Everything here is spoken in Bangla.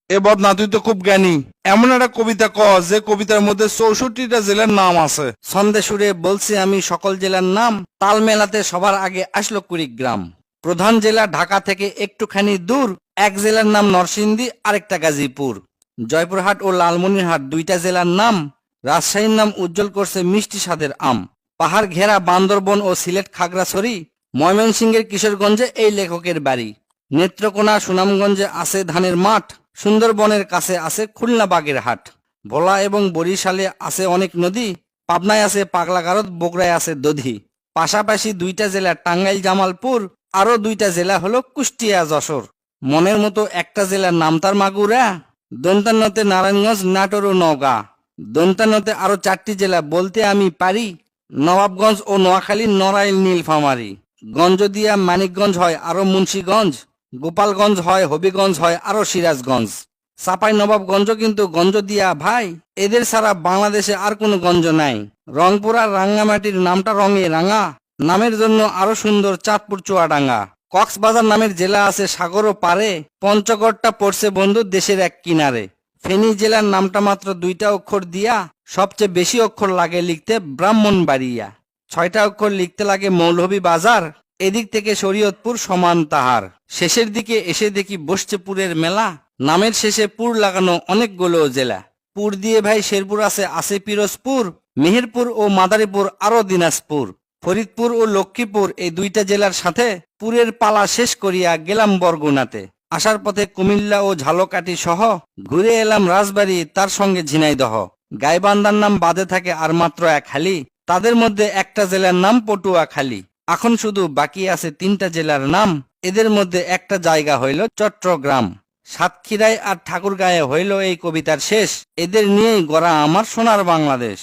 এ বদনা, তুই তো খুব জ্ঞানী। এমন একটা কবিতা ক যে কবিতার মধ্যে 64টা জেলার নাম আছে। ছন্দে সুরে বলছি আমি সকল জেলার নাম, তাল মেলাতে সবার আগে আসলো কুড়িগ্রাম। প্রধান জেলা ঢাকা থেকে একটুখানি দূর, এক জেলার নাম নরসিংদী, আরেকটা গাজীপুর। জয়পুরহাট ও লালমনিরহাট দুইটা জেলার নাম, রাজশাহীর নাম উজ্জ্বল করছে মিষ্টি স্বাদের আম। পাহাড় ঘেরা বান্দরবন ও সিলেট খাগড়াছড়ি, ময়মনসিংহের কিশোরগঞ্জে এই লেখকের বাড়ি। নেত্রকোনা সুনামগঞ্জে আছে ধানের মাঠ, সুন্দরবনের কাছে আছে খুলনা বাগের হাট। ভোলা এবং বরিশালে আছে অনেক নদী, পাবনায় আছে পাগলা গারদ, বগুড়ায় আছে দধি। পাশাপাশি দুইটা জেলা টাঙ্গাইল জামালপুর, আরো দুইটা জেলা হলো কুষ্টিয়া যশোর। মনের মতো একটা জেলার নাম তার মাগুরা, দন্তান্নতে নারায়ণগঞ্জ, নাটোর ও নওগাঁ। দন্তান্নতে আরো 4টি জেলা বলতে আমি পারি, নবাবগঞ্জ ও নোয়াখালী, নড়াইল, নীলফামারী। গঞ্জদিয়া মানিকগঞ্জ হয় আরো মুন্সীগঞ্জ, গোপালগঞ্জ হয়, হবিগঞ্জ হয় আরো সিরাজগঞ্জ। চাপাই নবাবগঞ্জ কিন্তু গঞ্জ দিয়া ভাই, এদের ছাড়া বাংলাদেশে আর কোনো গঞ্জ নাই। রংপুর আর রাঙ্গামাটির নামটা রঙে রাঙা, নামের জন্য আরো সুন্দর চাঁদপুর চুয়াডাঙ্গা। কক্সবাজার নামের জেলা আছে সাগরও পারে, পঞ্চগড়টা পড়ছে বন্ধু দেশের এক কিনারে। ফেনী জেলার নামটা মাত্র 2টা অক্ষর দিয়া, সবচেয়ে বেশি অক্ষর লাগে লিখতে ব্রাহ্মণবাড়িয়া। 6টা অক্ষর লিখতে লাগে মৌলভীবাজার, এদিক থেকে শরীয়তপুর সমান তাহার। শেষের দিকে এসে দেখি বসছে পুরের মেলা, নামের শেষে পুর লাগানো অনেকগুলো জেলা। পুর দিয়ে ভাই শেরপুর আছে পিরোজপুর, মেহেরপুর ও মাদারীপুর, আরো দিনাজপুর। ফরিদপুর ও লক্ষ্মীপুর এই দুইটা জেলার সাথে পুরের পালা শেষ করিয়া গেলাম বরগুনাতে। আসার পথে কুমিল্লা ও ঝালকাঠি সহ ঘুরে এলাম রাজবাড়ী, তার সঙ্গে ঝিনাইদহ। গাইবান্ধার নাম বাদে থাকে আর মাত্র এক হালি, তাদের মধ্যে একটা জেলার নাম পটুয়াখালী। এখন শুধু বাকি আছে 3টা জেলার নাম, এদের মধ্যে একটা জায়গা হইল চট্টগ্রাম। সাতক্ষীরায় আর ঠাকুরগাঁয়ে হইল এই কবিতার শেষ। এদের নিয়েই গড়া আমার সোনার বাংলাদেশ।